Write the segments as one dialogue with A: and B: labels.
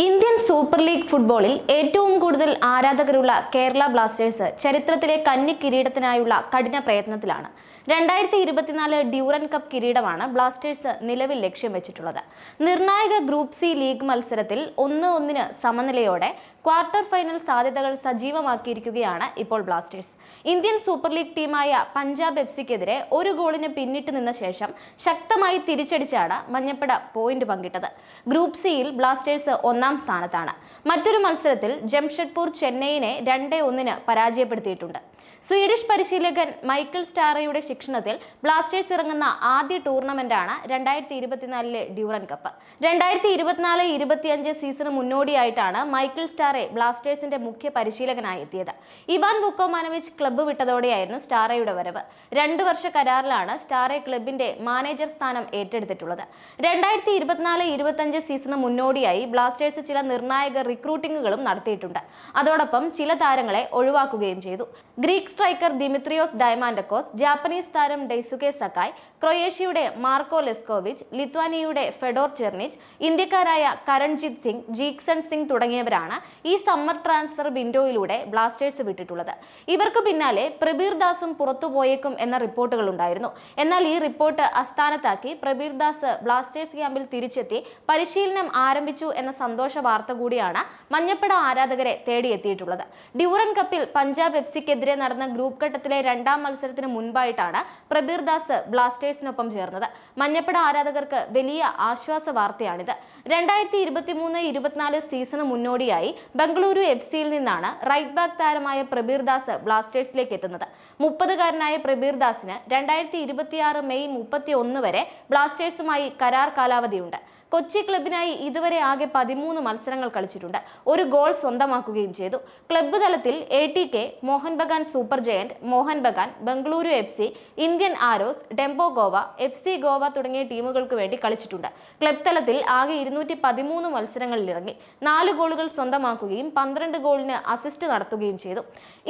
A: Indian super league ഫുട്ബോളിൽ ഏറ്റവും കൂടുതൽ ആരാധകരുള്ള കേരള ബ്ലാസ്റ്റേഴ്സ് ചരിത്രത്തിലെ കന്നി കിരീടത്തിനായുള്ള കഠിന പ്രയത്നത്തിലാണ്. 2024 ഡ്യൂറൻ കപ്പ് കിരീടമാണ് ബ്ലാസ്റ്റേഴ്സ് നിലവിൽ ലക്ഷ്യം വെച്ചിട്ടുള്ളത്. നിർണായക ഗ്രൂപ്പ് സി ലീഗ് മത്സരത്തിൽ 1-1 സമനിലയോടെ ക്വാർട്ടർ ഫൈനൽ സാധ്യതകൾ സജീവമാക്കിയിരിക്കുകയാണ് ഇപ്പോൾ ബ്ലാസ്റ്റേഴ്സ്. ഇന്ത്യൻ സൂപ്പർ ലീഗ് ടീമായ പഞ്ചാബ് എഫ്സിക്കെതിരെ ഒരു ഗോളിന് പിന്നിട്ട് നിന്ന ശേഷം ശക്തമായി തിരിച്ചടിച്ചാണ് മഞ്ഞപ്പട പോയിന്റ് പങ്കിട്ടത്. ഗ്രൂപ്പ് സിയിൽ ബ്ലാസ്റ്റേഴ്സ് ഒന്നാം സ്ഥാനത്താണ്. മറ്റൊരു മത്സരത്തിൽ ജംഷഡ്പൂർ ചെന്നൈയിനെ 2-1 പരാജയപ്പെടുത്തിയിട്ടുണ്ട്. സ്വീഡിഷ് പരിശീലകൻ മൈക്കൽ സ്റ്റാറയുടെ ശിക്ഷണത്തിൽ ബ്ലാസ്റ്റേഴ്സ് ഇറങ്ങുന്ന ആദ്യ ടൂർണമെന്റാണ് 2024 ഡ്യൂറൻ കപ്പ്. 2024-25 സീസണ് മുന്നോടിയായിട്ടാണ് മൈക്കൽ സ്റ്റാറെ ബ്ലാസ്റ്റേഴ്സിന്റെ മുഖ്യ പരിശീലകനായി എത്തിയത്. ഇവാൻ വുക്കോമാനോവിച്ച് ക്ലബ്ബ് വിട്ടതോടെയായിരുന്നു സ്റ്റാറയുടെ വരവ്. 2 വർഷ കരാറിലാണ് സ്റ്റാറെ ക്ലബിന്റെ മാനേജർ സ്ഥാനം ഏറ്റെടുത്തിട്ടുള്ളത്. 2024-25 സീസണ് മുന്നോടിയായി ബ്ലാസ്റ്റേഴ്സ് ചില നിർണായക റിക്രൂട്ടിങ്ങുകളും നടത്തിയിട്ടുണ്ട്. അതോടൊപ്പം ചില താരങ്ങളെ ഒഴിവാക്കുകയും ചെയ്തു. Greek striker Dimitrios Diamantakos, Japanese താരം ഡെയ്സുകെ സക്കായ്, ക്രൊയേഷ്യയുടെ മാർക്കോ ലെസ്കോവിച്ച്, ലിത്വാനിയയുടെ ഫെഡോർ ചെർണിച്ച്, ഇന്ത്യക്കാരായ കരൺജിത് സിംഗ്, ജീക്സൺ സിംഗ് തുടങ്ങിയവരാണ് ഈ സമ്മർ ട്രാൻസ്ഫർ വിൻഡോയിലൂടെ ബ്ലാസ്റ്റേഴ്സ് വിട്ടിട്ടുള്ളത്. ഇവർക്ക് പിന്നാലെ പ്രബീർ ദാസും പുറത്തുപോയേക്കും എന്ന റിപ്പോർട്ടുകൾ ഉണ്ടായിരുന്നു. എന്നാൽ ഈ റിപ്പോർട്ട് അസ്ഥാനത്താക്കി പ്രബീർ ദാസ് ബ്ലാസ്റ്റേഴ്സ് ക്യാമ്പിൽ തിരിച്ചെത്തി പരിശീലനം ആരംഭിച്ചു എന്ന സന്തോഷ വാർത്ത കൂടിയാണ് മഞ്ഞപ്പട ആരാധകരെ തേടിയെത്തിയിട്ടുള്ളത്. ഡ്യൂറൻ കപ്പിൽ പഞ്ചാബ് എഫ്സിക്കെതിരെ നടന്ന ഗ്രൂപ്പ് ഘട്ടത്തിലെ 2ാം മത്സരത്തിന് മുൻപായിട്ടാണ് പ്രബീർ ദാസ് ബ്ലാസ്റ്റേഴ്സിനൊപ്പം ചേർന്നത്. മഞ്ഞപ്പട ആരാധകർക്ക് വലിയ ആശ്വാസ വാർത്തയാണിത്. 2023-24 സീസണ് മുന്നോടിയായി ബംഗളൂരു എഫ്സിയിൽ നിന്നാണ് റൈറ്റ് ബാക്ക് താരമായ പ്രബീർ ദാസ് ബ്ലാസ്റ്റേഴ്സിലേക്ക് എത്തുന്നത്. 30-കാരനായ പ്രബീർ ദാസിന് 2026 മെയ് 31 വരെ ബ്ലാസ്റ്റേഴ്സുമായി കരാർ കാലാവധിയുണ്ട്. കൊച്ചി ക്ലബിനായി ഇതുവരെ ആകെ 13 മത്സരങ്ങൾ കളിച്ചിട്ടുണ്ട്. ഒരു ഗോൾ സ്വന്തമാക്കുകയും ചെയ്തു. ക്ലബ്ബ് തലത്തിൽ ATK, Mohun Bagan super giant, Mohun Bagan, Bengaluru FC, Indian arrows, Dempo Goa, FC Goa തുടങ്ങിയ ടീമുകൾക്ക് വേണ്ടി കളിച്ചിട്ടുണ്ട്. ക്ലബ് തലത്തിൽ ആകെ 213 മത്സരങ്ങളിൽ ഇറങ്ങി 4 ഗോളുകൾ സ്വന്തമാക്കുകയും 12 ഗോളിന് അസിസ്റ്റ് നടത്തുകയും ചെയ്തു.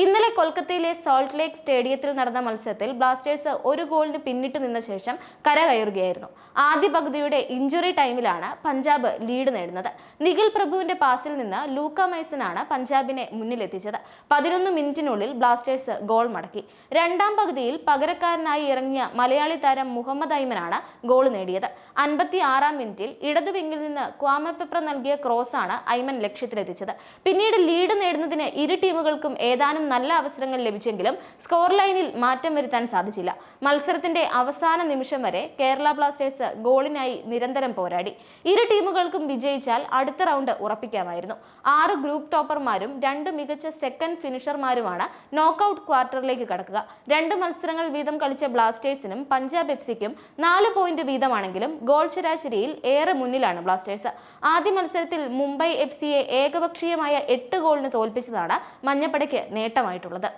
A: ഇന്നലെ കൊൽക്കത്തയിലെ സോൾട്ട് ലേക്ക് സ്റ്റേഡിയത്തിൽ നടന്ന മത്സരത്തിൽ ബ്ലാസ്റ്റേഴ്സ് ഒരു ഗോളിന് പിന്നിട്ട് നിന്ന ശേഷം കരകയറുകയായിരുന്നു. ആദ്യ പകുതിയുടെ ഇഞ്ചുറി ടൈമിലാണ് പഞ്ചാബ് ലീഡ് നേടുന്നത്. നിഖിൽ പ്രഭുവിന്റെ പാസിൽ നിന്ന് ലൂക്ക മൈസനാണ് പഞ്ചാബിനെ മുന്നിലെത്തിച്ചത്. 11 മിനിറ്റിനുള്ളിൽ ബ്ലാസ്റ്റേഴ്സ് ഗോൾ മടക്കി. 2ാം പകുതിയിൽ പകരക്കാരനായി ഇറങ്ങിയ മലയാളി താരം മുഹമ്മദ് ഐമനാണ് ഗോൾ നേടിയത്. 56-ാം മിനിറ്റിൽ ഇടതു വിങ്ങിൽ നിന്ന് ക്വാമെ പെപ്ര നൽകിയ ക്രോസാണ് ഐമൻ ലക്ഷ്യത്തിലെത്തിച്ചത്. പിന്നീട് ലീഡ് നേടുന്നതിന് ഇരു ടീമുകൾക്കും ഏതാനും നല്ല അവസരങ്ങൾ ലഭിച്ചെങ്കിലും സ്കോർ ലൈനിൽ മാറ്റം വരുത്താൻ സാധിച്ചില്ല. മത്സരത്തിന്റെ അവസാന നിമിഷം വരെ കേരള ബ്ലാസ്റ്റേഴ്സ് ഗോളിനായി നിരന്തരം പോരാടി. ഇരു ടീമുകൾക്കും വിജയിച്ചാൽ അടുത്ത റൗണ്ട് ഉറപ്പിക്കാമായിരുന്നു. 6 ഗ്രൂപ്പ് ടോപ്പർമാരും 2 മികച്ച സെക്കൻഡ് ഫിനിഷർമാരുമാണ് നോക്കൌട്ട് ക്വാർട്ടറിലേക്ക് കടക്കുക. 2 മത്സരങ്ങൾ വീതം കളിച്ച ബ്ലാസ്റ്റേഴ്സിനും പഞ്ചാബ് എഫ്സിക്കും 4 പോയിന്റ് വീതമാണെങ്കിലും ഗോൾ ശരാശരിയിൽ ഏറെ മുന്നിലാണ് ബ്ലാസ്റ്റേഴ്സ്. ആദ്യ മത്സരത്തിൽ മുംബൈ എഫ്സിയെ ഏകപക്ഷീയമായ 8 ഗോളിന് തോൽപ്പിച്ചതാണ് മഞ്ഞപ്പടയ്ക്ക് നേട്ടമായിട്ടുള്ളത്.